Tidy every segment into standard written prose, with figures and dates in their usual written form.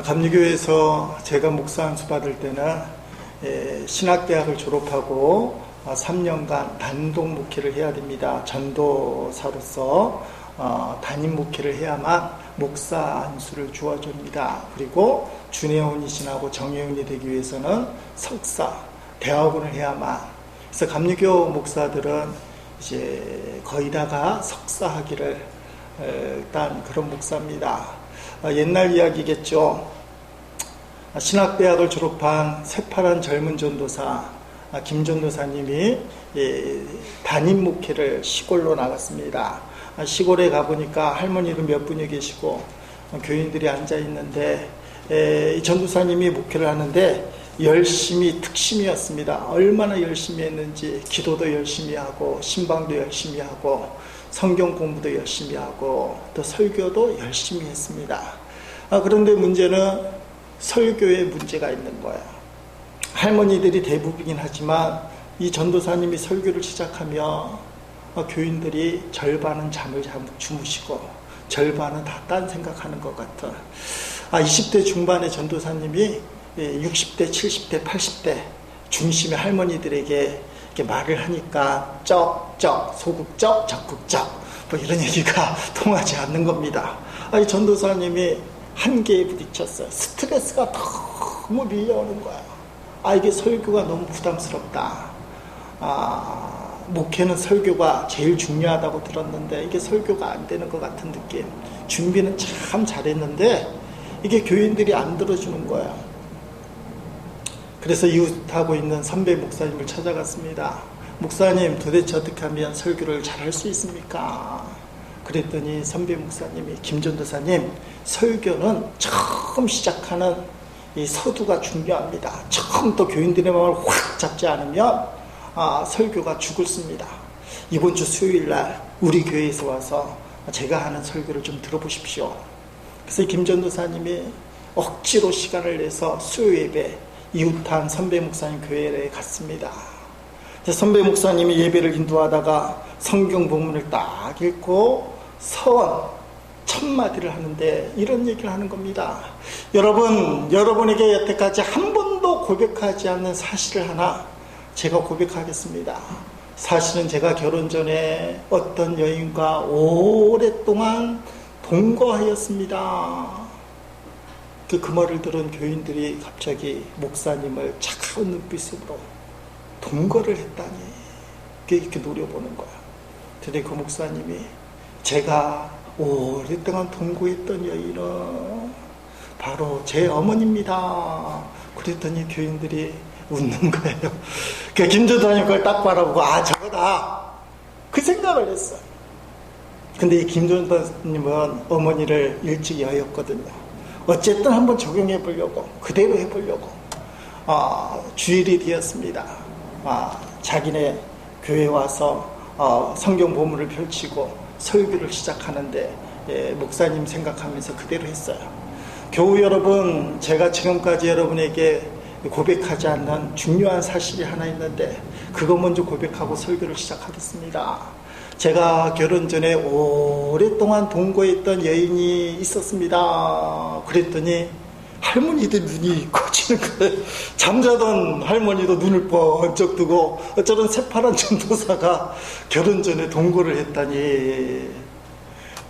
감리교회에서 제가 목사 안수 받을 때는 신학대학을 졸업하고 3년간 단독 목회를 해야 됩니다. 전도사로서 담임 목회를 해야만 목사 안수를 주어줍니다. 그리고 준혜원이신하고 정혜원이 되기 위해서는 석사, 대학원을 해야만. 그래서 감리교 목사들은 이제 거의 다가 석사학위를 딴 그런 목사입니다. 옛날 이야기겠죠. 신학대학을 졸업한 새파란 젊은 전도사 김 전도사님이 담임 목회를 시골로 나갔습니다. 시골에 가보니까 할머니도 몇 분이 계시고 교인들이 앉아있는데 이 전도사님이 목회를 하는데 열심히 특심이었습니다. 얼마나 열심히 했는지 기도도 열심히 하고 신방도 열심히 하고 성경 공부도 열심히 하고 또 설교도 열심히 했습니다. 그런데 문제는 설교에 문제가 있는 거예요. 할머니들이 대부분이긴 하지만 이 전도사님이 설교를 시작하면 교인들이 절반은 잠을 주무시고 절반은 다 딴 생각하는 것 같아. 20대 중반의 전도사님이 60대, 70대, 80대 중심의 할머니들에게 이렇게 말을 하니까 쩍쩍, 소극적, 적극적 뭐 이런 얘기가 통하지 않는 겁니다. 이 전도사님이 한계에 부딪혔어요. 스트레스가 너무 밀려오는 거예요. 이게 설교가 너무 부담스럽다. 목회는 설교가 제일 중요하다고 들었는데 이게 설교가 안 되는 것 같은 느낌. 준비는 참 잘했는데 이게 교인들이 안 들어주는 거예요. 그래서 이웃하고 있는 선배 목사님을 찾아갔습니다. 목사님, 도대체 어떻게 하면 설교를 잘할 수 있습니까? 그랬더니 선배 목사님이, 김전도사님, 설교는 처음 시작하는 이 서두가 중요합니다. 처음부터 교인들의 마음을 확 잡지 않으면 설교가 죽습니다. 이번 주 수요일 날 우리 교회에서 와서 제가 하는 설교를 좀 들어보십시오. 그래서 김전도사님이 억지로 시간을 내서 수요 예배 이웃한 선배 목사님 교회에 갔습니다. 선배 목사님이 예배를 인도하다가 성경 본문을 딱 읽고 서원 첫 마디를 하는데 이런 얘기를 하는 겁니다. 여러분에게 여태까지 한 번도 고백하지 않는 사실을 하나 제가 고백하겠습니다. 사실은 제가 결혼 전에 어떤 여인과 오랫동안 동거하였습니다. 그 말을 들은 교인들이 갑자기 목사님을 차가운 눈빛으로 동거를 했다니 이렇게 노려보는 거야. 근데 그 목사님이 제가 오랫동안 동거했던 여인은 바로 제 어머니입니다. 그랬더니 교인들이 웃는 거예요. 김전도사님 그걸 딱 바라보고 저거다 그 생각을 했어요. 근데 이 김전도사님은 어머니를 일찍 여였거든요. 어쨌든 한번 적용해 보려고 그대로 해보려고 주일이 되었습니다. 자기네 교회에 와서 성경 본문을 펼치고 설교를 시작하는데 목사님 생각하면서 그대로 했어요. 교우 여러분, 제가 지금까지 여러분에게 고백하지 않는 중요한 사실이 하나 있는데 그거 먼저 고백하고 설교를 시작하겠습니다. 제가 결혼 전에 오랫동안 동거했던 여인이 있었습니다. 그랬더니 할머니들 눈이 커지는 거예요. 잠자던 할머니도 눈을 번쩍 뜨고 어쩌던 새파란 전도사가 결혼 전에 동거를 했다니.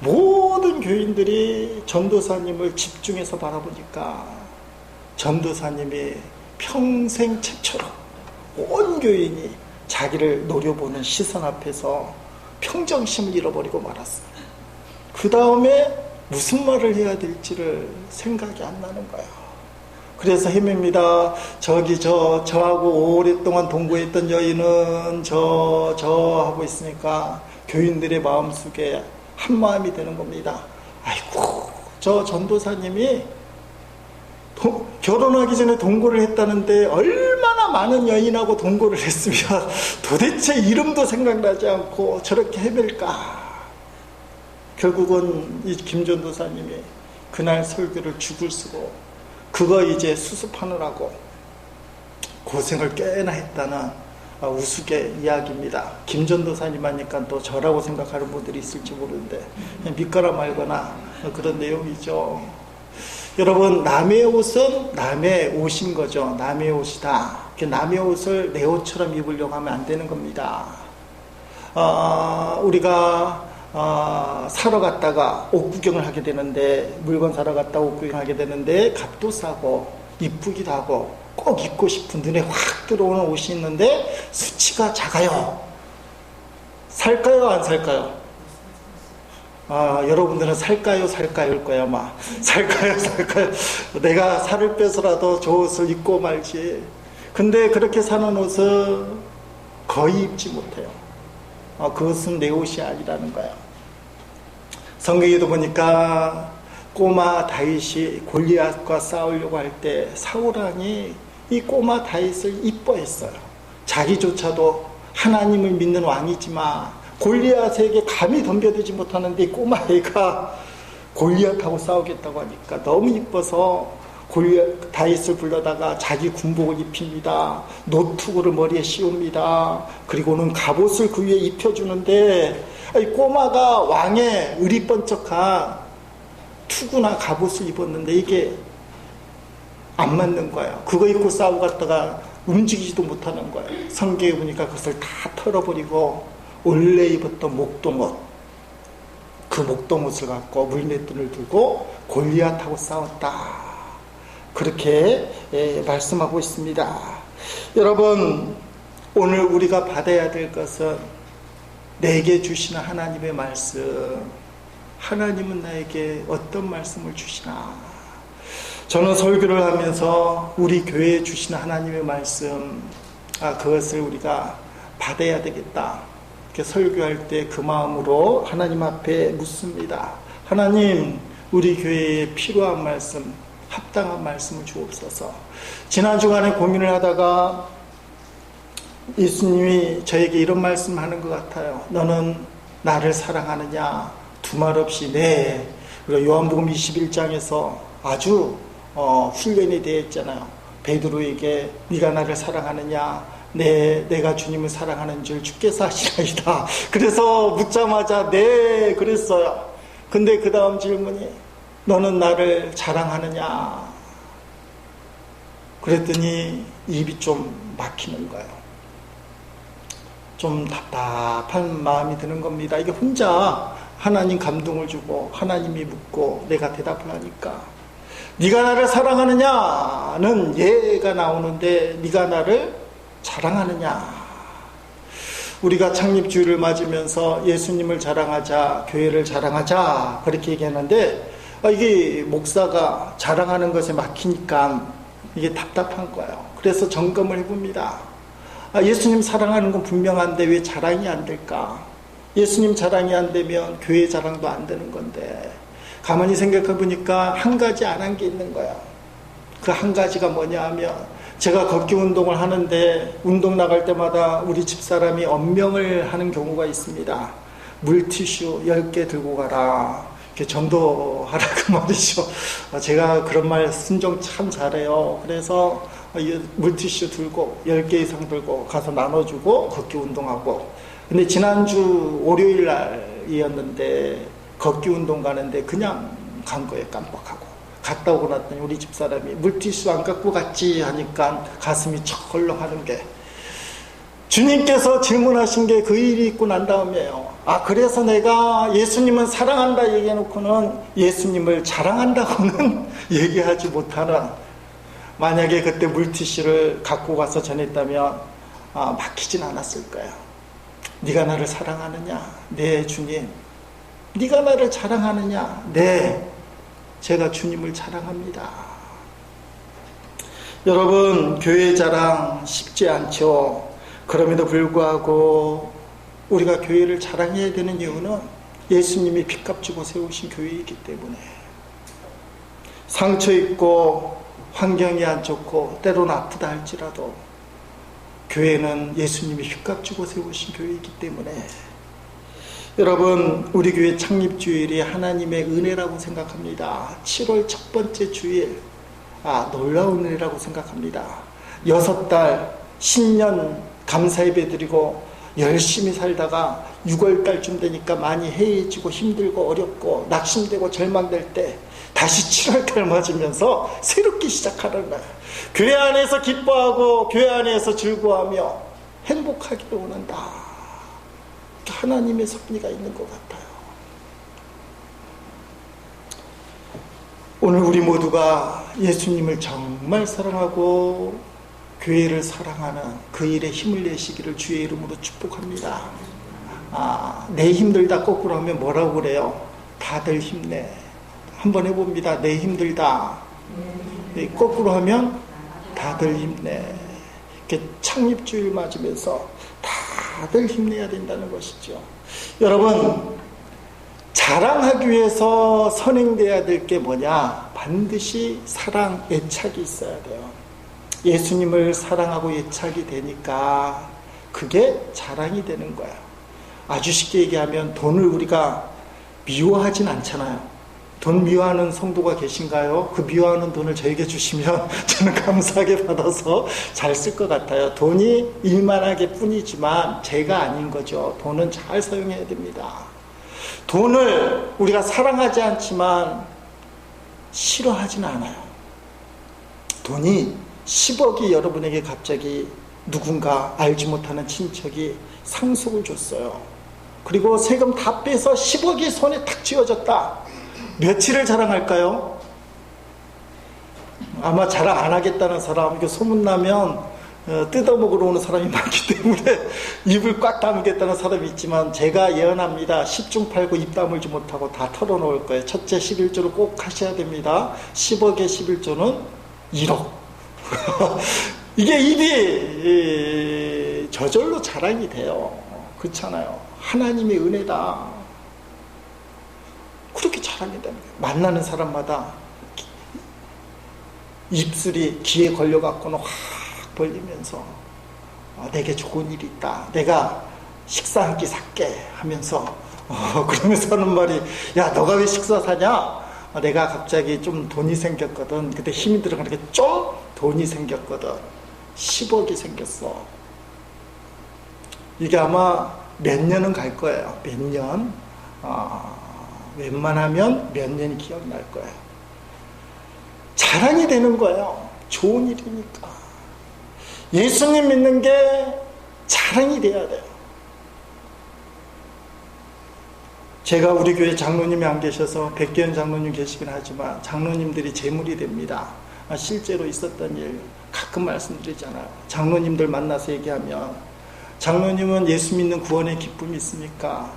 모든 교인들이 전도사님을 집중해서 바라보니까 전도사님이 평생 최초로 온 교인이 자기를 노려보는 시선 앞에서 평정심을 잃어버리고 말았어요. 그 다음에 무슨 말을 해야 될지를 생각이 안 나는 거예요. 그래서 헤맵니다. 저하고 오랫동안 동거했던 여인은 저 하고 있으니까 교인들의 마음속에 한 마음이 되는 겁니다. 아이고, 저 전도사님이 결혼하기 전에 동거를 했다는데 얼마나 많은 여인하고 동거를 했으면 도대체 이름도 생각나지 않고 저렇게 헤맬까. 결국은 이 김전도사님이 그날 설교를 죽을 쓰고 그거 이제 수습하느라고 고생을 꽤나 했다는 우스개 이야기입니다. 김전도사님 하니까 또 저라고 생각하는 분들이 있을지 모르는데 믿거나 말거나 그런 내용이죠. 여러분, 남의 옷은 남의 옷인 거죠. 남의 옷이다. 남의 옷을 내 옷처럼 입으려고 하면 안 되는 겁니다. 우리가 사러 갔다가 옷 구경을 하게 되는데, 물건 사러 갔다가 옷 구경을 하게 되는데 값도 싸고 이쁘기도 하고 꼭 입고 싶은 눈에 확 들어오는 옷이 있는데 수치가 작아요. 살까요, 안 살까요? 여러분들은 살까요일 거야, 아마. 살까요. 내가 살을 빼서라도 저 옷을 입고 말지. 근데 그렇게 사는 옷은 거의 입지 못해요. 그것은 내 옷이 아니라는 거예요. 성경에도 보니까 꼬마 다윗이 골리앗과 싸우려고 할 때 사울왕이 이 꼬마 다윗을 이뻐했어요. 자기조차도 하나님을 믿는 왕이지만 골리앗에게 감히 덤벼들지 못하는데 이 꼬마 애가 골리앗하고 싸우겠다고 하니까 너무 이뻐서 다윗을 불러다가 자기 군복을 입힙니다. 노투구를 머리에 씌웁니다. 그리고는 갑옷을 그 위에 입혀주는데 이 꼬마가 왕의 의리번쩍한 투구나 갑옷을 입었는데 이게 안 맞는 거예요. 그거 입고 싸우고 갔다가 움직이지도 못하는 거예요. 성경에 보니까 그것을 다 털어버리고 원래 입었던 목동옷, 그 목동옷을 갖고 물맷돌을 들고 골리앗하고 싸웠다. 그렇게 말씀하고 있습니다. 여러분, 오늘 우리가 받아야 될 것은 내게 주시는 하나님의 말씀. 하나님은 나에게 어떤 말씀을 주시나? 저는 설교를 하면서 우리 교회에 주시는 하나님의 말씀, 그것을 우리가 받아야 되겠다. 이렇게 설교할 때 그 마음으로 하나님 앞에 묻습니다. 하나님, 우리 교회에 필요한 말씀, 합당한 말씀을 주옵소서. 지난 주간에 고민을 하다가 예수님이 저에게 이런 말씀을 하는 것 같아요. 너는 나를 사랑하느냐? 두말 없이 네. 그리고 요한복음 21장에서 아주 훈련이 되어 있잖아요. 베드로에게 네가 나를 사랑하느냐? 내가 주님을 사랑하는 줄 주께서 아시나이다. 그래서 묻자마자 네 그랬어요. 근데 그 다음 질문이 너는 나를 자랑하느냐? 그랬더니 입이 좀 막히는 거예요. 좀 답답한 마음이 드는 겁니다. 이게 혼자 하나님 감동을 주고 하나님이 묻고 내가 대답을 하니까 네가 나를 사랑하느냐는 예가 나오는데 네가 나를 자랑하느냐. 우리가 창립주일을 맞으면서 예수님을 자랑하자, 교회를 자랑하자 그렇게 얘기하는데 이게 목사가 자랑하는 것에 막히니까 이게 답답한 거예요. 그래서 점검을 해봅니다. 예수님 사랑하는 건 분명한데 왜 자랑이 안 될까? 예수님 자랑이 안 되면 교회 자랑도 안 되는 건데 가만히 생각해 보니까 한 가지 안 한 게 있는 거예요. 그 한 가지가 뭐냐 하면 제가 걷기 운동을 하는데 운동 나갈 때마다 우리 집사람이 언명을 하는 경우가 있습니다. 물티슈 10개 들고 가라. 이렇게 전도하라 그 말이죠. 제가 그런 말 순종 참 잘해요. 그래서 물티슈 들고 10개 이상 들고 가서 나눠주고 걷기 운동하고. 근데 지난주 월요일 날이었는데 걷기 운동 가는데 그냥 간 거예요. 깜빡하고. 갔다 오고 났더니 우리 집사람이 물티슈 안 갖고 갔지 하니까 가슴이 철렁하는 게 주님께서 질문하신 게 그 일이 있고 난 다음이에요. 그래서 내가 예수님은 사랑한다 얘기해놓고는 예수님을 자랑한다고는 얘기하지 못하는, 만약에 그때 물티슈를 갖고 가서 전했다면 막히진 않았을 거예요. 네가 나를 사랑하느냐? 네, 주님. 네가 나를 자랑하느냐? 네, 제가 주님을 자랑합니다. 여러분, 교회 자랑 쉽지 않죠. 그럼에도 불구하고 우리가 교회를 자랑해야 되는 이유는 예수님이 핏값 주고 세우신 교회이기 때문에. 상처 있고 환경이 안 좋고 때로는 아프다 할지라도 교회는 예수님이 핏값 주고 세우신 교회이기 때문에. 여러분, 우리 교회 창립주일이 하나님의 은혜라고 생각합니다. 7월 첫 번째 주일, 놀라운 은혜라고 생각합니다. 6달 신년 감사예배 드리고 열심히 살다가 6월달쯤 되니까 많이 해이해지고 힘들고 어렵고 낙심되고 절망될 때 다시 7월달 맞으면서 새롭게 시작하는 거예요. 교회 안에서 기뻐하고 교회 안에서 즐거워하며 행복하기를 원한다. 하나님의 섭리가 있는 것 같아요. 오늘 우리 모두가 예수님을 정말 사랑하고 교회를 사랑하는 그 일에 힘을 내시기를 주의 이름으로 축복합니다. 내 힘들다 거꾸로 하면 뭐라고 그래요? 다들 힘내. 한번 해봅니다. 내 힘들다. 거꾸로 하면 다들 힘내. 이렇게 창립주일 맞으면서 다들 힘내야 된다는 것이죠. 여러분, 자랑하기 위해서 선행돼야 될 게 뭐냐? 반드시 사랑, 애착이 있어야 돼요. 예수님을 사랑하고 애착이 되니까 그게 자랑이 되는 거예요. 아주 쉽게 얘기하면 돈을 우리가 미워하진 않잖아요. 돈 미워하는 성도가 계신가요? 그 미워하는 돈을 저에게 주시면 저는 감사하게 받아서 잘 쓸 것 같아요. 돈이 일만하게 뿐이지만 제가 아닌 거죠. 돈은 잘 사용해야 됩니다. 돈을 우리가 사랑하지 않지만 싫어하진 않아요. 돈이 10억이 여러분에게 갑자기 누군가 알지 못하는 친척이 상속을 줬어요. 그리고 세금 다 빼서 10억이 손에 탁 쥐어졌다. 며칠을 자랑할까요? 아마 자랑 안 하겠다는 사람, 이게 소문나면 뜯어먹으러 오는 사람이 많기 때문에 입을 꽉 다물겠다는 사람이 있지만 제가 예언합니다. 10중 팔고 입 다물지 못하고 다 털어놓을 거예요. 첫째 11조를 꼭 하셔야 됩니다. 10억에 11조는 1억. 이게 입이 저절로 자랑이 돼요. 그렇잖아요. 하나님의 은혜다. 그렇게 자랑이 되는 거예요. 만나는 사람마다 입술이 귀에 걸려갖고는 확 벌리면서 내게 좋은 일이 있다. 내가 식사 한 끼 살게 하면서 그러면서 하는 말이, 야 너가 왜 식사 사냐? 내가 갑자기 좀 돈이 생겼거든. 그때 힘이 들어가니까 좀 돈이 생겼거든. 10억이 생겼어. 이게 아마 몇 년은 갈 거예요. 몇 년. 웬만하면 몇 년이 기억날 거예요. 자랑이 되는 거예요. 좋은 일이니까. 예수님 믿는 게 자랑이 돼야 돼요. 제가 우리 교회 장로님이 안 계셔서 백계현 장로님 계시긴 하지만 장로님들이 재물이 됩니다. 실제로 있었던 일 가끔 말씀드리잖아요. 장로님들 만나서 얘기하면, 장로님은 예수 믿는 구원의 기쁨이 있습니까?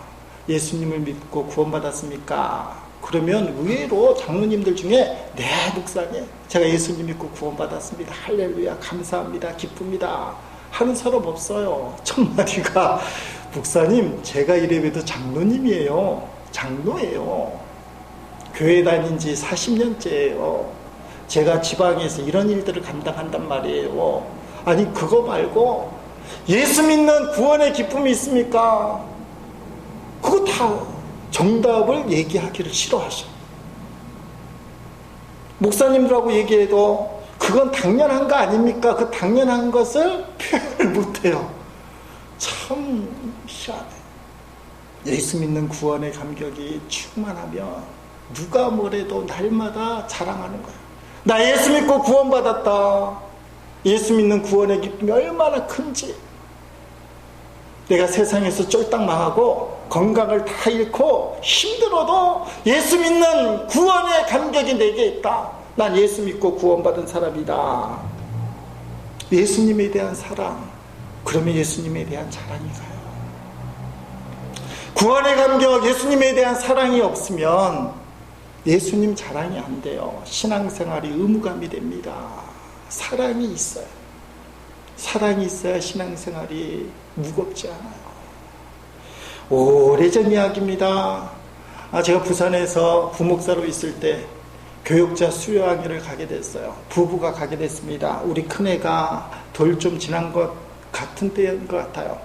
예수님을 믿고 구원받았습니까? 그러면 의외로 장로님들 중에, 네 목사님 제가 예수님 믿고 구원받았습니다. 할렐루야 감사합니다 기쁩니다 하는 사람 없어요. 첫 마디가, 목사님 제가 이래봬도 장로님이에요. 장로예요. 교회 다닌 지 40년째예요. 제가 지방에서 이런 일들을 감당한단 말이에요. 아니 그거 말고 예수 믿는 구원의 기쁨이 있습니까? 그거 다 정답을 얘기하기를 싫어하셔. 목사님들하고 얘기해도 그건 당연한 거 아닙니까? 그 당연한 것을 표현을 못해요. 참 희한해. 예수 믿는 구원의 감격이 충만하면 누가 뭐래도 날마다 자랑하는 거야. 나 예수 믿고 구원받았다. 예수 믿는 구원의 기쁨이 얼마나 큰지. 내가 세상에서 쫄딱 망하고 건강을 다 잃고 힘들어도 예수 믿는 구원의 감격이 내게 있다. 난 예수 믿고 구원받은 사람이다. 예수님에 대한 사랑, 그러면 예수님에 대한 자랑이 가요. 구원의 감격, 예수님에 대한 사랑이 없으면 예수님 자랑이 안 돼요. 신앙생활이 의무감이 됩니다. 사랑이 있어요. 사랑이 있어야 신앙생활이 무겁지 않아요. 오래전 이야기입니다. 제가 부산에서 부목사로 있을 때 교육자 수요학회를 가게 됐어요. 부부가 가게 됐습니다. 우리 큰애가 돌 좀 지난 것 같은 때인 것 같아요.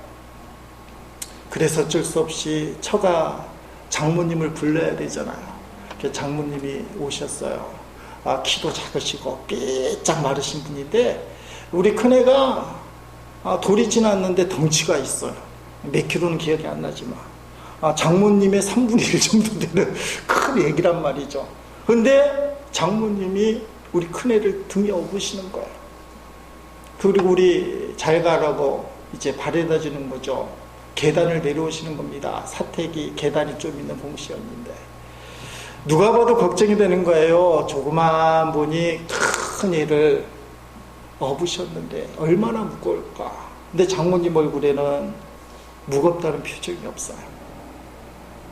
그래서 어쩔 수 없이 처가 장모님을 불러야 되잖아요. 장모님이 오셨어요. 키도 작으시고 삐짝 마르신 분인데 우리 큰애가 돌이 지났는데 덩치가 있어요. 몇 킬로는 기억이 안 나지만 장모님의 3분의 1 정도 되는 큰 애기란 말이죠. 근데 장모님이 우리 큰애를 등에 업으시는 거예요. 그리고 우리 잘 가라고 이제 바래다 주는 거죠. 계단을 내려오시는 겁니다. 사택이 계단이 좀 있는 공시였는데 누가 봐도 걱정이 되는 거예요. 조그만 분이 큰 애를 업으셨는데 얼마나 무거울까. 근데 장모님 얼굴에는 무겁다는 표정이 없어요.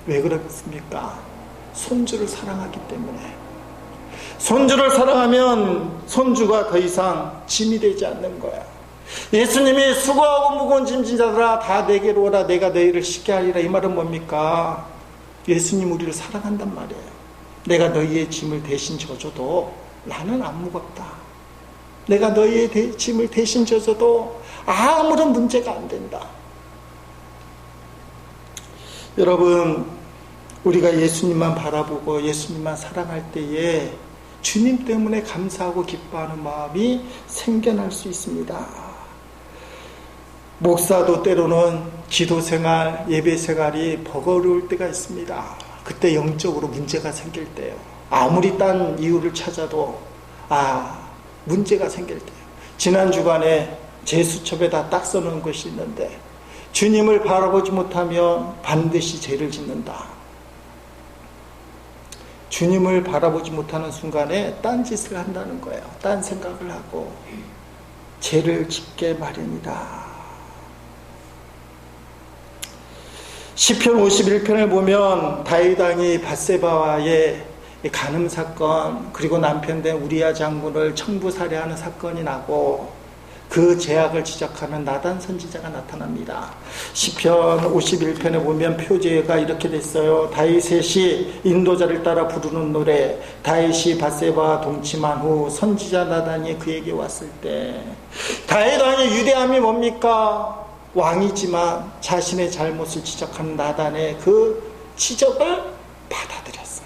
왜 그렇습니까? 손주를 사랑하기 때문에. 손주를 사랑하면 손주가 더 이상 짐이 되지 않는 거야. 예수님이 수고하고 무거운 짐진 자들아 다 내게로 오라 내가 너희를 쉽게 하리라. 이 말은 뭡니까? 예수님 우리를 사랑한단 말이에요. 내가 너희의 짐을 대신 져줘도 나는 안 무겁다. 내가 너희의 짐을 대신 져줘도 아무런 문제가 안 된다. 여러분, 우리가 예수님만 바라보고 예수님만 사랑할 때에 주님 때문에 감사하고 기뻐하는 마음이 생겨날 수 있습니다. 목사도 때로는 기도생활, 예배생활이 버거울 때가 있습니다. 그때 영적으로 문제가 생길 때요. 아무리 딴 이유를 찾아도 문제가 생길 때요. 지난 주간에 제 수첩에다 딱 써놓은 것이 있는데 주님을 바라보지 못하면 반드시 죄를 짓는다. 주님을 바라보지 못하는 순간에 딴 짓을 한다는 거예요. 딴 생각을 하고 죄를 짓게 마련이다. 시편 51편을 보면 다윗 왕이 밧세바와의 간음 사건, 그리고 남편 된 우리야 장군을 청부 살해하는 사건이 나고 그 죄악을 지적하는 나단 선지자가 나타납니다. 시편 51편에 보면 표제가 이렇게 됐어요. 다윗이 인도자를 따라 부르는 노래. 다윗이 밧세바와 동침한 후 선지자 나단이 그에게 왔을 때, 다윗 왕의 유대함이 뭡니까? 왕이지만 자신의 잘못을 지적하는 나단의 그 지적을 받아들였어요.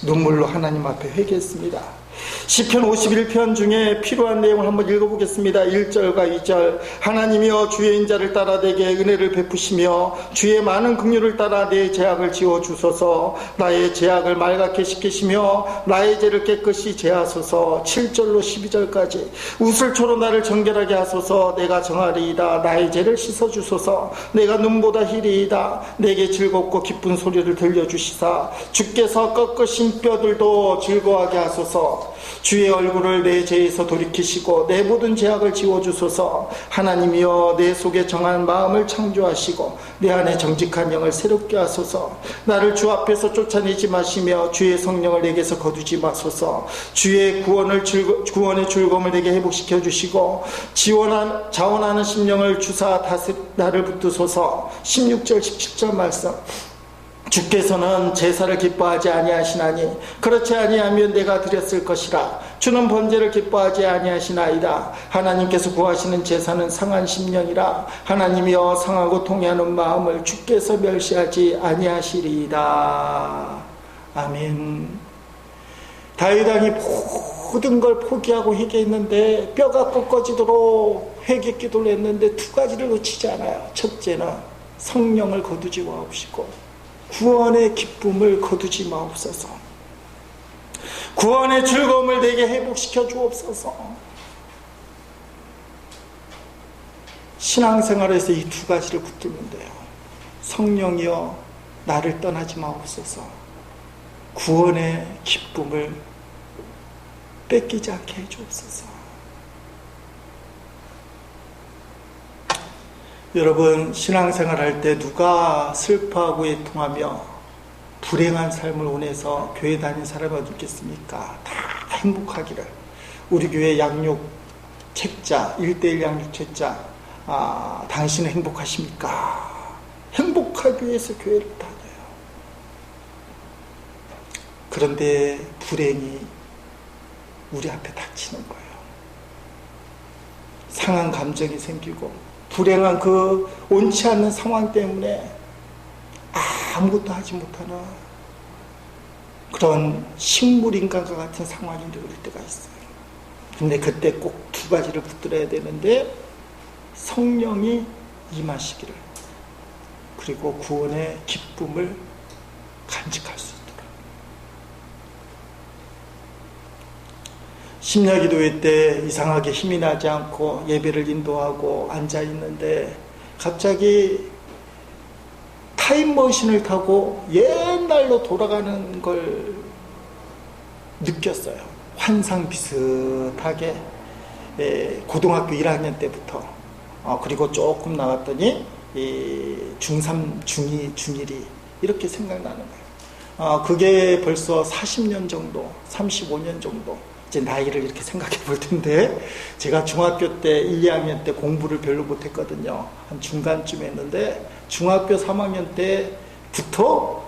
눈물로 하나님 앞에 회개했습니다. 시편 51편 중에 필요한 내용을 한번 읽어보겠습니다. 1절과 2절. 하나님이여 주의 인자를 따라 내게 은혜를 베푸시며 주의 많은 긍휼을 따라 내 죄악을 지워주소서. 나의 죄악을 말갛게 씻기시며 나의 죄를 깨끗이 제하소서. 7절로 12절까지. 우슬초로 나를 정결하게 하소서. 내가 정하리이다. 나의 죄를 씻어주소서. 내가 눈보다 희리이다. 내게 즐겁고 기쁜 소리를 들려주시사 주께서 꺾으신 뼈들도 즐거워하게 하소서. 주의 얼굴을 내 죄에서 돌이키시고 내 모든 죄악을 지워주소서. 하나님이여 내 속에 정한 마음을 창조하시고 내 안에 정직한 영을 새롭게 하소서. 나를 주 앞에서 쫓아내지 마시며 주의 성령을 내게서 거두지 마소서. 주의 구원의 즐거움을 내게 회복시켜 주시고 자원하는 심령을 주사 나를 붙드소서. 16절 17절 말씀. 주께서는 제사를 기뻐하지 아니하시나니 그렇지 아니하면 내가 드렸을 것이라. 주는 번제를 기뻐하지 아니하시나이다. 하나님께서 구하시는 제사는 상한 심령이라. 하나님이여 상하고 통해하는 마음을 주께서 멸시하지 아니하시리이다. 아멘. 다윗 왕이 모든 걸 포기하고 회개했는데 뼈가 꺾어지도록 회개 기도를 했는데 두 가지를 놓치지 않아요. 첫째는 성령을 거두지 마옵시고 구원의 기쁨을 거두지 마옵소서. 구원의 즐거움을 내게 회복시켜 주옵소서. 신앙생활에서 이 두 가지를 붙들면 돼요. 성령이여 나를 떠나지 마옵소서. 구원의 기쁨을 뺏기지 않게 해 주옵소서. 여러분, 신앙생활 할 때 누가 슬퍼하고 애통하며 불행한 삶을 원해서 교회 다니는 사람이 어디 있겠습니까? 다 행복하기를. 우리 교회 양육 책자, 1:1 양육 책자, 당신은 행복하십니까? 행복하기 위해서 교회를 다녀요. 그런데 불행이 우리 앞에 닥치는 거예요. 상한 감정이 생기고 불행한 그 옳지 않는 상황 때문에 아무것도 하지 못하는 그런 식물인간과 같은 상황이 되어올 때가 있어요. 근데 그때 꼭 두 가지를 붙들어야 되는데 성령이 임하시기를, 그리고 구원의 기쁨을 간직할 수 있도록. 심야기도회 때 이상하게 힘이 나지 않고 예배를 인도하고 앉아있는데 갑자기 타임머신을 타고 옛날로 돌아가는 걸 느꼈어요. 환상 비슷하게. 고등학교 1학년 때부터 그리고 조금 나왔더니 중3, 중2, 중1이 이렇게 생각나는 거예요. 그게 벌써 40년 정도, 35년 정도 이제 나이를 이렇게 생각해 볼 텐데, 제가 중학교 때 1, 2학년 때 공부를 별로 못했거든요. 한 중간쯤 했는데 중학교 3학년 때부터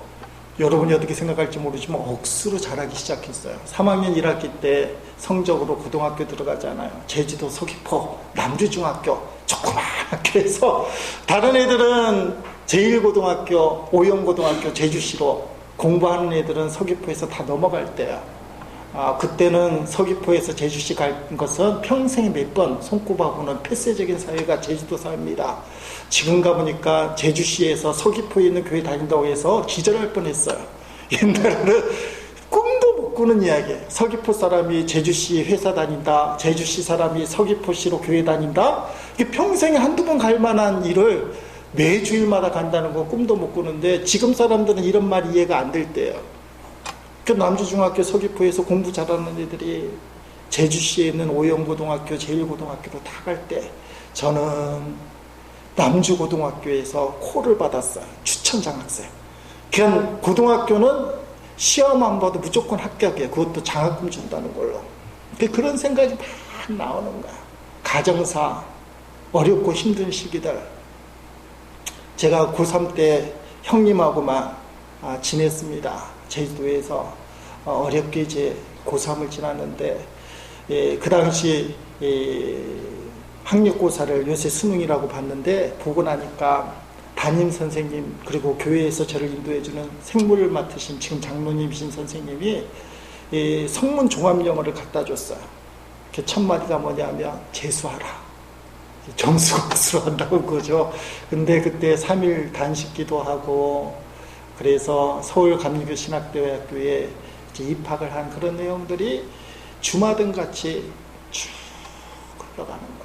여러분이 어떻게 생각할지 모르지만 억수로 잘하기 시작했어요. 3학년 1학기 때 성적으로 고등학교 들어가잖아요. 제주도 서귀포 남주중학교 조그만 학교에서, 다른 애들은 제1고등학교 오영고등학교 제주시로 공부하는 애들은 서귀포에서 다 넘어갈 때야. 그때는 서귀포에서 제주시 갈 것은 평생에 몇 번 손꼽아보는 폐쇄적인 사회가 제주도 사회입니다. 지금 가보니까 제주시에서 서귀포에 있는 교회 다닌다고 해서 기절할 뻔했어요. 옛날에는 꿈도 못 꾸는 이야기. 서귀포 사람이 제주시 회사 다닌다, 제주시 사람이 서귀포시로 교회 다닌다, 이게 평생에 한두 번 갈 만한 일을 매주일마다 간다는 거 꿈도 못 꾸는데, 지금 사람들은 이런 말이 이해가 안 될 때예요. 그 남주중학교 서귀포에서 공부 잘하는 애들이 제주시에 있는 오영고등학교, 제1고등학교로 다 갈 때, 저는 남주고등학교에서 콜을 받았어요. 추천장학생. 그냥 고등학교는 시험 안 봐도 무조건 합격이에요. 그것도 장학금 준다는 걸로. 그런 생각이 막 나오는 거야. 가정사, 어렵고 힘든 시기들. 제가 고3 때 형님하고만 지냈습니다. 제주도에서 어렵게 이제 고3을 지났는데, 그 당시 학력고사를 요새 수능이라고 봤는데, 보고 나니까 담임 선생님 그리고 교회에서 저를 인도해주는 생물을 맡으신 지금 장로님이신 선생님이 성문 종합영어를 갖다 줬어요. 그 첫 마디가 뭐냐면 재수하라. 정수고수로 한다고 그거죠. 근데 그때 3일 단식기도 하고, 그래서 서울감리교 신학대학교에 입학을 한 그런 내용들이 주마등 같이 쭉 흘러가는 거예요.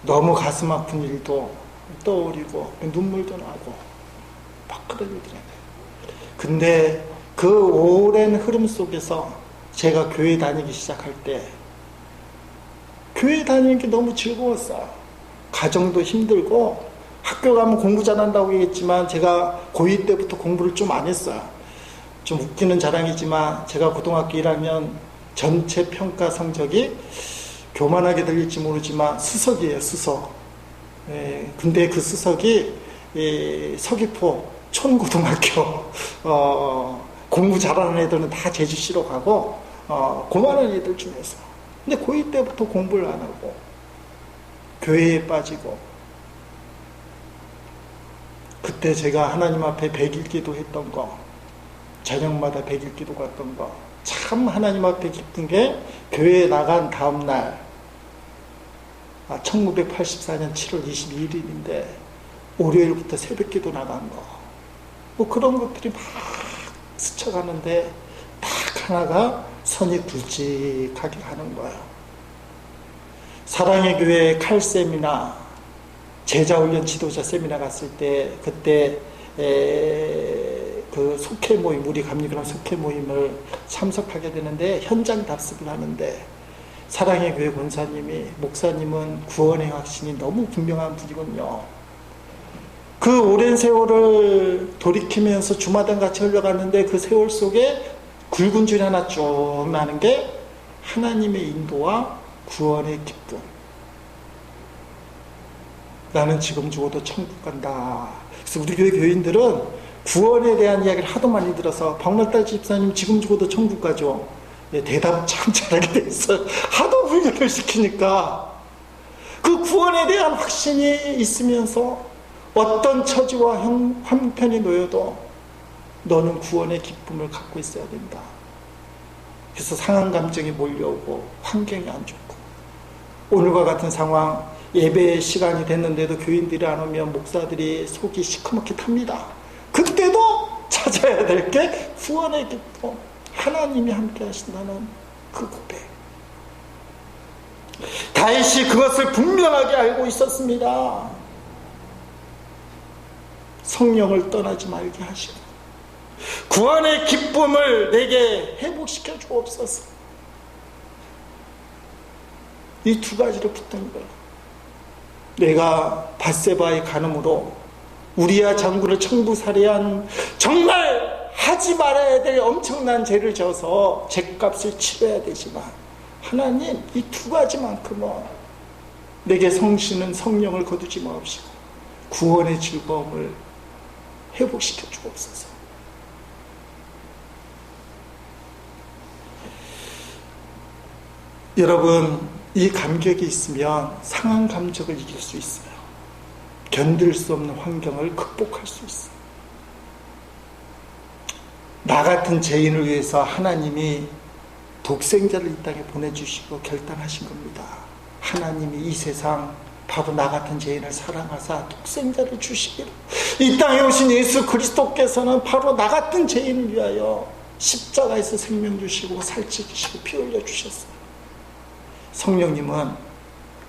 너무 가슴 아픈 일도 떠오르고 눈물도 나고 막 그런 일들이. 근데 그 오랜 흐름 속에서 제가 교회 다니기 시작할 때, 교회 다니는 게 너무 즐거웠어요. 가정도 힘들고, 학교 가면 공부 잘한다고 얘기했지만 제가 고2 때부터 공부를 좀 안 했어요. 좀 웃기는 자랑이지만 제가 고등학교 1학년 전체 평가 성적이 교만하게 들릴지 모르지만 수석이에요, 수석. 근데 그 수석이 서귀포 촌고등학교 공부 잘하는 애들은 다 제주시로 가고 고만한 애들 중에서. 근데 고2 때부터 공부를 안 하고 교회에 빠지고, 그때 제가 하나님 앞에 100일 기도했던 거, 저녁마다 100일 기도 갔던 거, 참 하나님 앞에 기쁜 게, 교회에 나간 다음 날 1984년 7월 22일인데 월요일부터 새벽 기도 나간 거, 뭐 그런 것들이 막 스쳐가는데 딱 하나가 선이 굵직하게 가는 거예요. 사랑의 교회 칼세미나, 제자훈련 지도자 세미나 갔을 때, 그때 그 속회 모임, 우리 감리교랑 속회 모임을 참석하게 되는데 현장 답습을 하는데, 사랑의 교회 권사님이, 목사님은 구원의 확신이 너무 분명한 분이군요. 그 오랜 세월을 돌이키면서 주마당 같이 흘러갔는데 그 세월 속에 굵은 줄이 하나 쭉 나는 게 하나님의 인도와 구원의 기쁨. 나는 지금 죽어도 천국 간다. 그래서 우리 교회 교인들은 구원에 대한 이야기를 하도 많이 들어서, 박말달 집사님 지금 죽어도 천국 가죠? 대답 참 잘하게 됐어요. 하도 훈련을 시키니까. 그 구원에 대한 확신이 있으면서 어떤 처지와 형편이 놓여도 너는 구원의 기쁨을 갖고 있어야 된다. 그래서 상한 감정이 몰려오고 환경이 안 좋고, 오늘과 같은 상황, 예배 시간이 됐는데도 교인들이 안 오면 목사들이 속이 시커멓게 탑니다. 그때도 찾아야 될 게 구원의 기쁨, 하나님이 함께 하신다는 그 고백. 다윗이 그것을 분명하게 알고 있었습니다. 성령을 떠나지 말게 하시고 구원의 기쁨을 내게 회복시켜 주옵소서. 이 두 가지를 붙든 거예요. 내가 밧세바의 간음으로 우리야 장군을 청부살해한 정말 하지 말아야 될 엄청난 죄를 져서 죄값을 치러야 되지만 하나님 이 두 가지만큼은 내게 성신은 성령을 거두지 마옵시고 구원의 즐거움을 회복시켜 주옵소서. 여러분, 이 감격이 있으면 상한 감정을 이길 수 있어요. 견딜 수 없는 환경을 극복할 수 있어요. 나 같은 죄인을 위해서 하나님이 독생자를 이 땅에 보내주시고 결단하신 겁니다. 하나님이 이 세상 바로 나 같은 죄인을 사랑하사 독생자를 주시기로, 이 땅에 오신 예수 그리스도께서는 바로 나 같은 죄인을 위하여 십자가에서 생명 주시고 살찌 주시고 피 흘려 주셨어요. 성령님은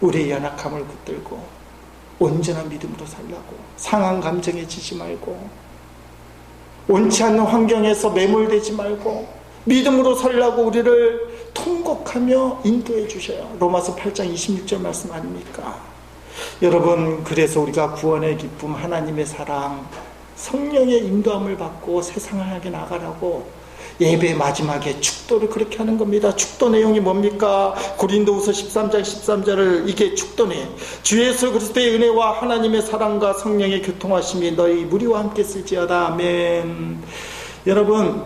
우리의 연약함을 붙들고 온전한 믿음으로 살라고, 상한 감정에 지지 말고 원치 않는 환경에서 매몰되지 말고 믿음으로 살라고 우리를 통곡하며 인도해 주셔요. 로마서 8장 26절 말씀 아닙니까? 여러분, 그래서 우리가 구원의 기쁨, 하나님의 사랑, 성령의 인도함을 받고 세상을 향해 나가라고 예배 마지막에 축도를 그렇게 하는 겁니다. 축도 내용이 뭡니까? 고린도후서 13장 13절을, 이게 축도네. 주 예수 그리스도의 은혜와 하나님의 사랑과 성령의 교통하심이 너희 무리와 함께 있을지어다. 아멘. 여러분,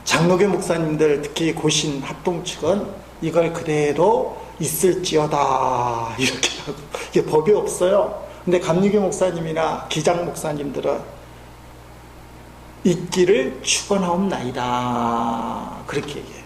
장로교 목사님들, 특히 고신 합동 측은 이걸 그대로 있을지어다 이렇게 하고, 이게 법이 없어요. 근데 감리교 목사님이나 기장 목사님들은 있기를 축원하옵나이다 그렇게 얘기해요.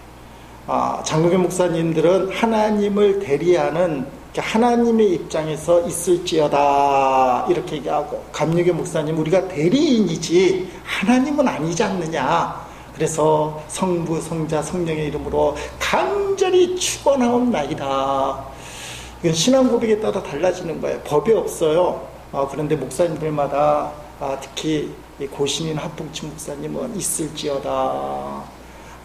장로교 목사님들은 하나님을 대리하는, 하나님의 입장에서 있을지어다 이렇게 얘기하고, 감리교 목사님 우리가 대리인이지 하나님은 아니지 않느냐, 그래서 성부 성자 성령의 이름으로 간절히 축원하옵나이다. 이건 신앙 고백에 따라 달라지는 거예요. 법이 없어요. 그런데 목사님들마다 특히 고신인 합동측 목사님은 있을지어다,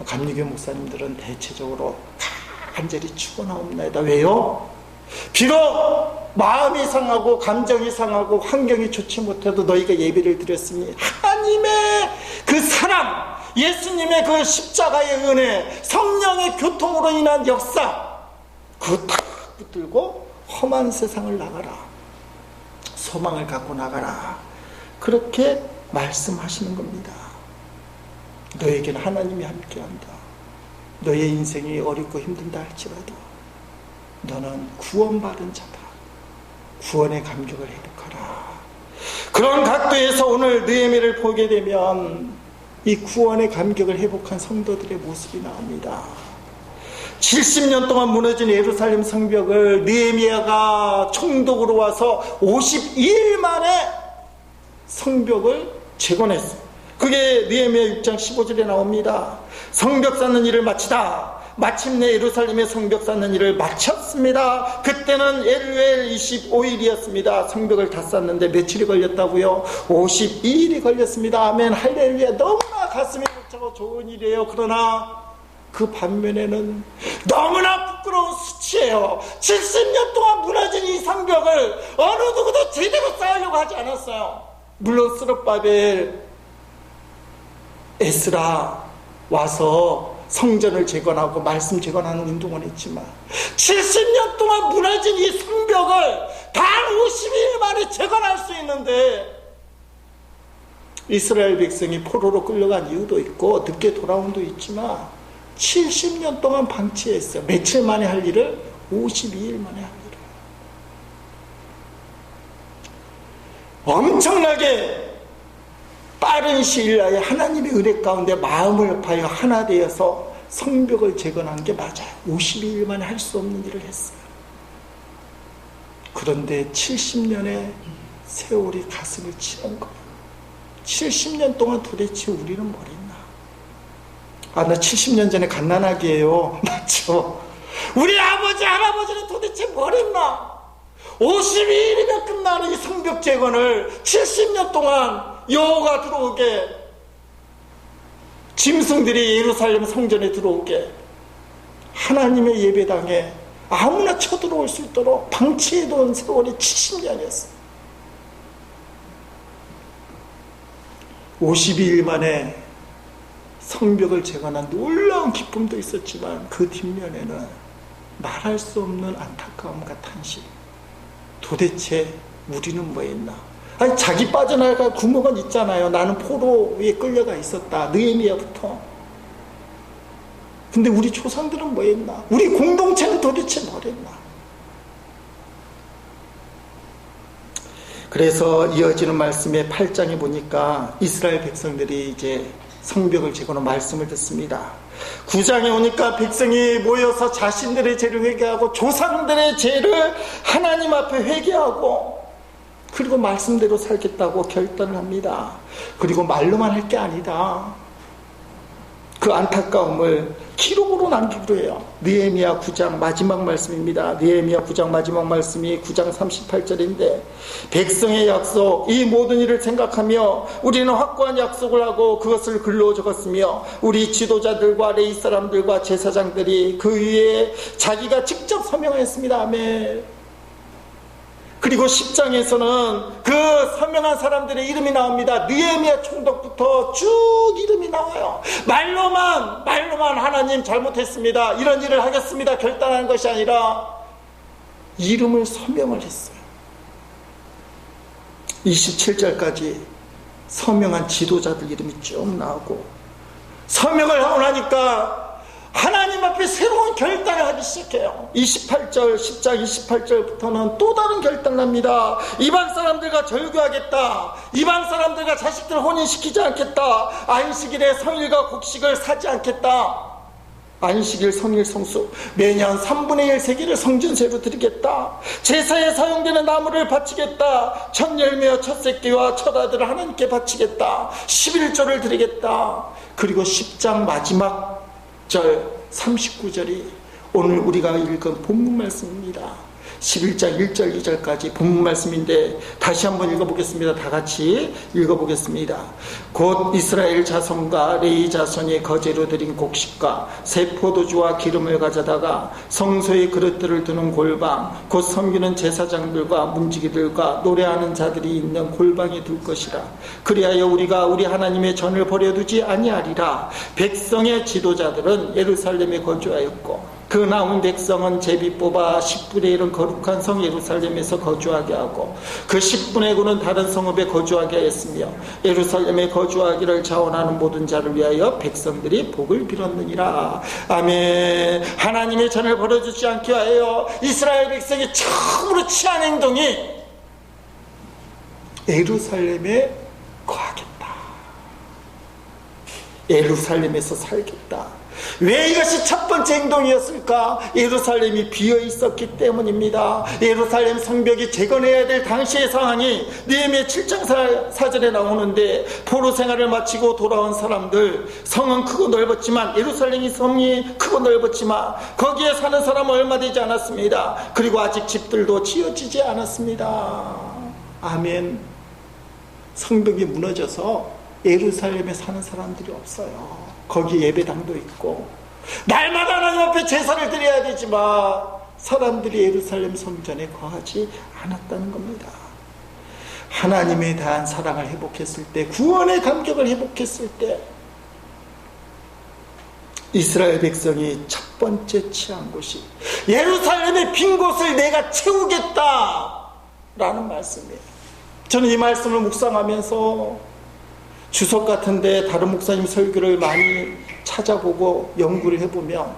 감리교 목사님들은 대체적으로 간절히 축원하옵나이다. 왜요? 비록 마음이 상하고 감정이 상하고 환경이 좋지 못해도 너희가 예배를 드렸으니 하나님의 그 사랑, 예수님의 그 십자가의 은혜, 성령의 교통으로 인한 역사, 그거 다 붙들고 험한 세상을 나가라, 소망을 갖고 나가라, 그렇게 말씀하시는 겁니다. 너에게는 하나님이 함께한다. 너의 인생이 어렵고 힘든다 할지라도 너는 구원받은 자다. 구원의 감격을 회복하라. 그런 각도에서 오늘 느헤미야를 보게 되면 이 구원의 감격을 회복한 성도들의 모습이 나옵니다. 70년 동안 무너진 예루살렘 성벽을 느헤미야가 총독으로 와서 52일 만에 성벽을 재건했어요. 그게 느헤미야 6장 15절에 나옵니다. 성벽 쌓는 일을 마치다. 마침내 예루살렘의 성벽 쌓는 일을 마쳤습니다. 그때는 엘루엘 25일이었습니다. 성벽을 다 쌓는데 며칠이 걸렸다고요? 52일이 걸렸습니다. 아멘, 할렐루야. 너무나 가슴이 벅차고 좋은 일이에요. 그러나 그 반면에는 너무나 부끄러운 수치예요. 70년 동안 무너진 이 성벽을 어느 누구도 제대로 쌓으려고 하지 않았어요. 물론 스룹바벨, 에스라 와서 성전을 재건하고 말씀 재건하는 운동을 했지만 70년 동안 무너진 이 성벽을 단 50일 만에 재건할 수 있는데, 이스라엘 백성이 포로로 끌려간 이유도 있고 늦게 돌아온 도 있지만 70년 동안 방치했어요. 며칠 만에 할 일을 52일 만에 할 일을. 엄청나게 빠른 시일 내에 하나님의 은혜 가운데 마음을 합하여 하나 되어서 성벽을 재건한 게 맞아요. 52일 만에 할 수 없는 일을 했어요. 그런데 70년의 세월이 가슴을 치는 거예요. 70년 동안 도대체 우리는 뭘 했나? 나 70년 전에 갓난아기예요. 맞죠? 우리 아버지 할아버지는 도대체 뭘 했나? 52일이면 끝나는 이 성벽 재건을 70년 동안 여호가 들어오게, 짐승들이 예루살렘 성전에 들어오게, 하나님의 예배당에 아무나 쳐들어올 수 있도록 방치해둔 세월이 70년이었어요. 52일 만에 성벽을 재건한 놀라운 기쁨도 있었지만 그 뒷면에는 말할 수 없는 안타까움과 탄식. 도대체 우리는 뭐 했나? 아니, 자기 빠져나갈 구멍은 있잖아요. 나는 포로에 끌려가 있었다. 느헤미야부터. 근데 우리 조상들은 뭐 했나? 우리 공동체는 도대체 뭘 했나? 그래서 이어지는 말씀의 8장에 보니까 이스라엘 백성들이 이제 성벽을 재건한 말씀을 듣습니다. 9장에 오니까 백성이 모여서 자신들의 죄를 회개하고 조상들의 죄를 하나님 앞에 회개하고, 그리고 말씀대로 살겠다고 결단을 합니다. 그리고 말로만 할 게 아니다. 그 안타까움을 기록으로 남기기로 해요. 느헤미야 9장 마지막 말씀입니다. 느헤미야 9장 마지막 말씀이 9장 38절인데, 백성의 약속, 이 모든 일을 생각하며 우리는 확고한 약속을 하고 그것을 글로 적었으며, 우리 지도자들과 레위 사람들과 제사장들이 그 위에 자기가 직접 서명했습니다. 아멘. 그리고 10장에서는 그 서명한 사람들의 이름이 나옵니다. 느헤미야 총독부터 쭉 이름이 나와요. 말로만 하나님 잘못했습니다, 이런 일을 하겠습니다 결단한 것이 아니라 이름을 서명을 했어요. 27절까지 서명한 지도자들 이름이 쭉 나오고, 서명을 하고 나니까 하나님 앞에 새로운 결단을 하기 시작해요. 28절, 10장 28절부터는 또 다른 결단을 합니다. 이방 사람들과 절교하겠다. 이방 사람들과 자식들 혼인시키지 않겠다. 안식일에 성일과 곡식을 사지 않겠다. 안식일, 성일, 성수 매년 3분의 1 세기를 성전세로 드리겠다. 제사에 사용되는 나무를 바치겠다. 첫 열매와 첫 새끼와 첫 아들을 하나님께 바치겠다. 11조를 드리겠다. 그리고 10장 마지막 절 39절이 오늘 우리가 읽은 본문 말씀입니다. 11장 1절 2절까지 본문 말씀인데 다시 한번 읽어보겠습니다. 다 같이 읽어보겠습니다. 곧 이스라엘 자손과 레위 자손이 거제로 드린 곡식과 새 포도주와 기름을 가져다가 성소의 그릇들을 두는 골방, 곧 섬기는 제사장들과 문지기들과 노래하는 자들이 있는 골방에 둘 것이라. 그리하여 우리가 우리 하나님의 전을 버려두지 아니하리라. 백성의 지도자들은 예루살렘에 거주하였고, 그 남은 백성은 제비 뽑아 10분의 1은 거룩한 성 예루살렘에서 거주하게 하고, 그 10분의 9는 다른 성읍에 거주하게 하였으며, 예루살렘에 거주하기를 자원하는 모든 자를 위하여 백성들이 복을 빌었느니라. 아멘. 하나님의 전을 버려주지 않게 하여 이스라엘 백성이 처음으로 취한 행동이 예루살렘에 거하겠다. 예루살렘에서 살겠다. 왜 이것이 첫 번째 행동이었을까? 예루살렘이 비어 있었기 때문입니다. 예루살렘 성벽이 재건해야 될 당시의 상황이 느헤미야 7장 4절에 나오는데, 포로 생활을 마치고 돌아온 사람들, 성은 크고 넓었지만, 예루살렘이 성이 크고 넓었지만 거기에 사는 사람은 얼마 되지 않았습니다. 그리고 아직 집들도 지어지지 않았습니다. 아멘. 성벽이 무너져서 예루살렘에 사는 사람들이 없어요. 거기 예배당도 있고 날마다 하나님 앞에 제사를 드려야 되지만 사람들이 예루살렘 성전에 거하지 않았다는 겁니다. 하나님에 대한 사랑을 회복했을 때, 구원의 감격을 회복했을 때 이스라엘 백성이 첫 번째 취한 곳이 예루살렘의 빈 곳을 내가 채우겠다 라는 말씀이에요. 저는 이 말씀을 묵상하면서 주석 같은데 다른 목사님 설교를 많이 찾아보고 연구를 해보면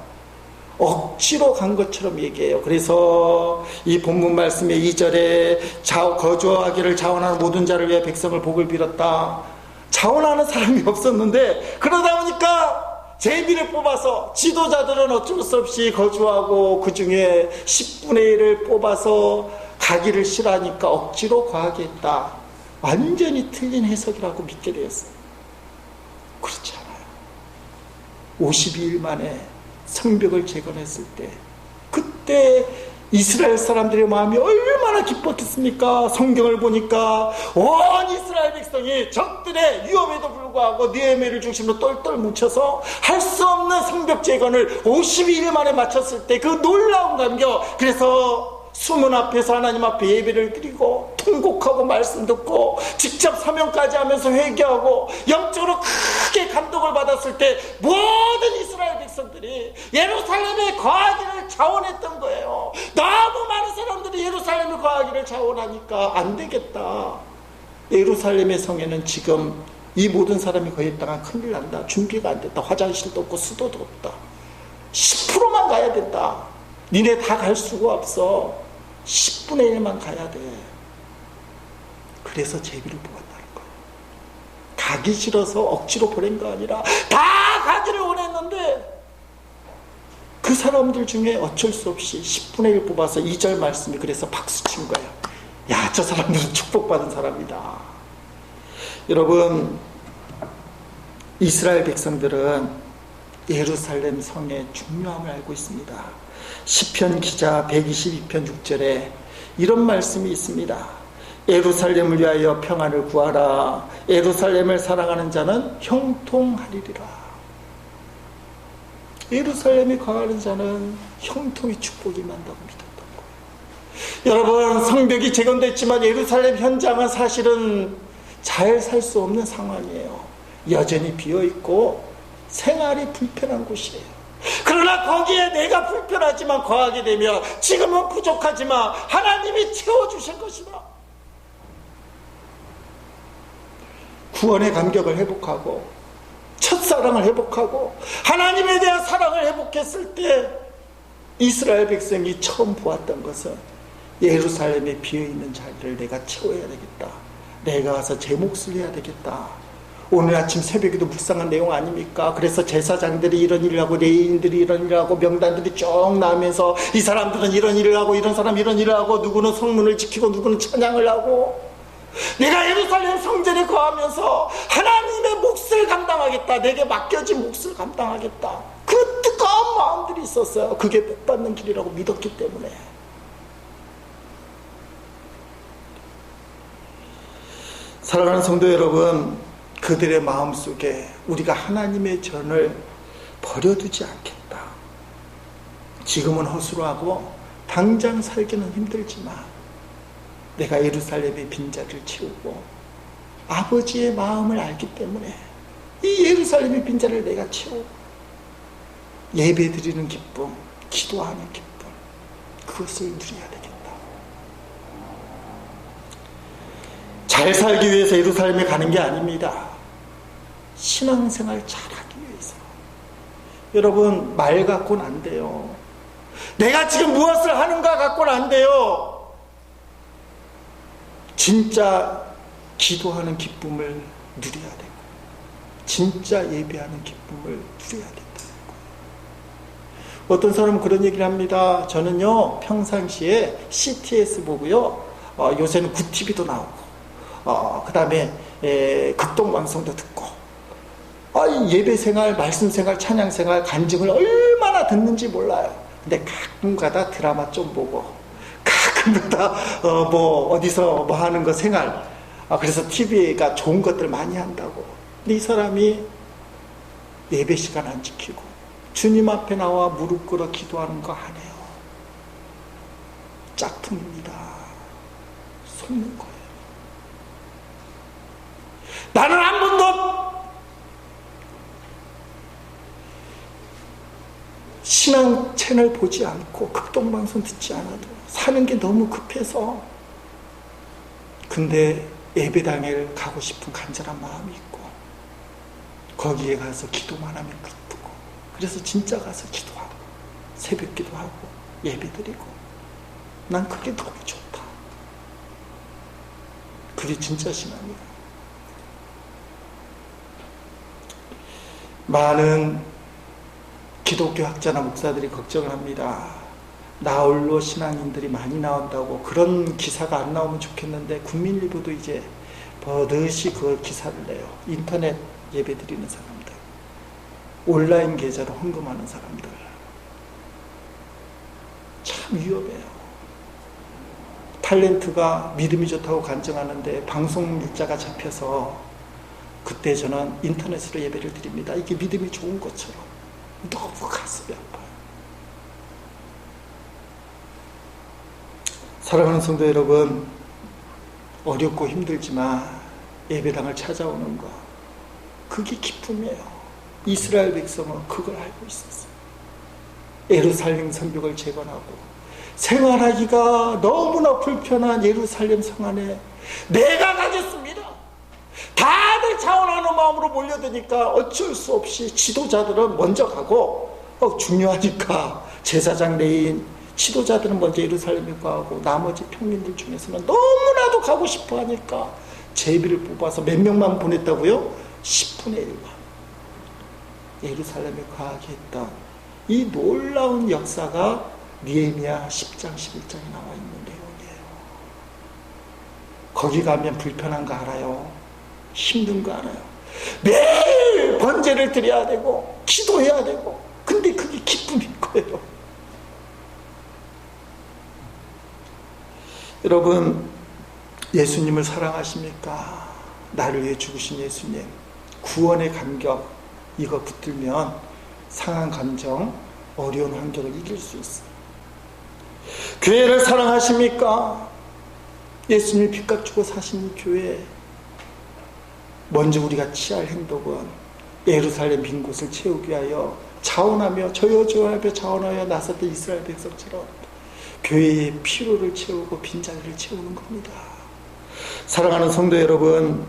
억지로 간 것처럼 얘기해요. 그래서 이 본문 말씀의 2절에 거주하기를 자원하는 모든 자를 위해 백성을 복을 빌었다. 자원하는 사람이 없었는데, 그러다 보니까 제비를 뽑아서 지도자들은 어쩔 수 없이 거주하고 그 중에 10분의 1을 뽑아서 가기를 싫어하니까 억지로 거하게 했다. 완전히 틀린 해석이라고 믿게 되었어요. 그렇지 않아요. 52일 만에 성벽을 재건했을 때, 그때 이스라엘 사람들의 마음이 얼마나 기뻤겠습니까? 성경을 보니까 온 이스라엘 백성이 적들의 위험에도 불구하고 느헤미야를 중심으로 똘똘 뭉쳐서 할 수 없는 성벽 재건을 52일 만에 마쳤을 때 그 놀라운 감격, 그래서 수문 앞에서 하나님 앞에 예배를 드리고 통곡하고 말씀 듣고 직접 사명까지 하면서 회개하고 영적으로 크게 감동을 받았을 때 모든 이스라엘 백성들이 예루살렘에 거하기를 자원했던 거예요. 너무 많은 사람들이 예루살렘에 거하기를 자원하니까 안 되겠다. 예루살렘의 성에는 지금 이 모든 사람이 거했다가 큰일 난다. 준비가 안 됐다. 화장실도 없고 수도도 없다. 10%만 가야 된다. 니네 다 갈 수가 없어. 10분의 1만 가야 돼. 그래서 제비를 뽑았다는 거예요. 가기 싫어서 억지로 보낸 거 아니라 다 가기를 원했는데 그 사람들 중에 어쩔 수 없이 10분의 1 뽑아서 2절 말씀이 그래서 박수 친 거예요. 야, 저 사람들은 축복받은 사람이다. 여러분, 이스라엘 백성들은 예루살렘 성의 중요함을 알고 있습니다. 시편 기자 122편 6절에 이런 말씀이 있습니다. 예루살렘을 위하여 평안을 구하라. 예루살렘을 사랑하는 자는 형통하리라. 예루살렘에 거하는 자는 형통의 축복이 만다고 믿었던 거예요. 여러분, 성벽이 재건됐지만 예루살렘 현장은 사실은 잘 살 수 없는 상황이에요. 여전히 비어있고 생활이 불편한 곳이에요. 그러나 거기에 내가 불편하지만 거하게 되면 지금은 부족하지만 하나님이 채워주실 것이다. 구원의 감격을 회복하고 첫사랑을 회복하고 하나님에 대한 사랑을 회복했을 때 이스라엘 백성이 처음 보았던 것은 예루살렘에 비어있는 자리를 내가 채워야 되겠다. 내가 가서 제 몫을 해야 되겠다. 오늘 아침 새벽에도 묵상한 내용 아닙니까? 그래서 제사장들이 이런 일을 하고 레위인들이 이런 일을 하고 명단들이 쭉 나오면서 이 사람들은 이런 일을 하고 이런 사람 이런 일을 하고 누구는 성문을 지키고 누구는 찬양을 하고 내가 예루살렘 성전에 거하면서 하나님의 몫을 감당하겠다. 내게 맡겨진 몫을 감당하겠다. 그 뜨거운 마음들이 있었어요. 그게 복받는 길이라고 믿었기 때문에. 사랑하는 성도 여러분, 그들의 마음속에 우리가 하나님의 전을 버려두지 않겠다. 지금은 허술하고 당장 살기는 힘들지만 내가 예루살렘의 빈자리를 채우고 아버지의 마음을 알기 때문에 이 예루살렘의 빈자리를 내가 채우고 예배드리는 기쁨, 기도하는 기쁨, 그것을 누려야 되겠다. 잘 살기 위해서 예루살렘에 가는 게 아닙니다. 신앙생활 잘하기 위해서. 여러분, 말 갖고는 안 돼요. 내가 지금 무엇을 하는가 갖고는 안 돼요. 진짜 기도하는 기쁨을 누려야 되고 진짜 예배하는 기쁨을 누려야 된다는 거예요. 어떤 사람은 그런 얘기를 합니다. 저는요 평상시에 CTS 보고요 요새는 굿TV도 나오고 그 다음에 극동방송도 듣고 예배생활, 말씀생활, 찬양생활, 간증을 얼마나 듣는지 몰라요. 근데 가끔가다 드라마 좀 보고 가끔가다 어디서 뭐 하는 거 생활 그래서 TV가 좋은 것들 많이 한다고. 근데 이 사람이 예배 시간 안 지키고 주님 앞에 나와 무릎 꿇어 기도하는 거 안 해요. 짝퉁입니다. 속는 거예요. 나는 한 번도 신앙 채널 보지 않고 극동방송 듣지 않아도 사는 게 너무 급해서 근데 예배당에 가고 싶은 간절한 마음이 있고 거기에 가서 기도만 하면 기쁘고 그래서 진짜 가서 기도하고 새벽 기도하고 예배드리고 난 그게 너무 좋다. 그게 진짜 신앙이야. 많은 기독교 학자나 목사들이 걱정을 합니다. 나홀로 신앙인들이 많이 나온다고. 그런 기사가 안 나오면 좋겠는데 국민일보도 이제 버젓이 그 기사를 내요. 인터넷 예배 드리는 사람들. 온라인 계좌로 헌금하는 사람들. 참 위험해요. 탤런트가 믿음이 좋다고 간증하는데 방송 일자가 잡혀서 그때 저는 인터넷으로 예배를 드립니다. 이게 믿음이 좋은 것처럼 너무 가슴이 아파요. 사랑하는 성도 여러분, 어렵고 힘들지만 예배당을 찾아오는 것, 그게 기쁨이에요. 이스라엘 백성은 그걸 알고 있었어요. 예루살렘 성벽을 재건하고 생활하기가 너무나 불편한 예루살렘 성 안에 내가 가겠습니다. 다들 자원하는 마음으로 몰려드니까 어쩔 수 없이 지도자들은 먼저 가고 중요하니까 제사장 레인 지도자들은 먼저 예루살렘에 가고 나머지 평민들 중에서는 너무나도 가고 싶어 하니까 제비를 뽑아서 몇 명만 보냈다고요? 10분의 1만 예루살렘에 가게 했던 이 놀라운 역사가 느헤미야 10장 11장에 나와 있는 내용이에요. 거기 가면 불편한 거 알아요. 힘든 거 알아요. 매일 번제를 드려야 되고 기도해야 되고, 근데 그게 기쁨인 거예요. 여러분, 예수님을 사랑하십니까? 나를 위해 죽으신 예수님, 구원의 감격, 이거 붙들면 상한 감정, 어려운 환경을 이길 수 있어요. 교회를 사랑하십니까? 예수님이 빚값 주고 사신 이 교회, 먼저 우리가 취할 행동은 예루살렘 빈 곳을 채우기 위하여 자원하며 저여저하며 자원하여 나섰던 이스라엘 백성처럼 교회의 피로를 채우고 빈자리를 채우는 겁니다. 사랑하는 성도 여러분,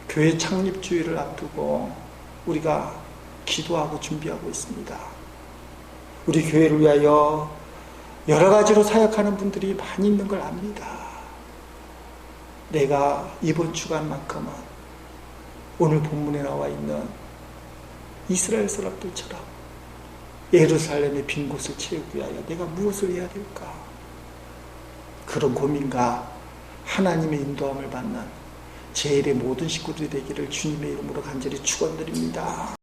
교회 창립주의를 앞두고 우리가 기도하고 준비하고 있습니다. 우리 교회를 위하여 여러 가지로 사역하는 분들이 많이 있는 걸 압니다. 내가 이번 주간만큼은 오늘 본문에 나와 있는 이스라엘 사람들처럼 예루살렘의 빈 곳을 채우기 위하여 내가 무엇을 해야 될까? 그런 고민과 하나님의 인도함을 받는 제 일의 모든 식구들이 되기를 주님의 이름으로 간절히 축원드립니다.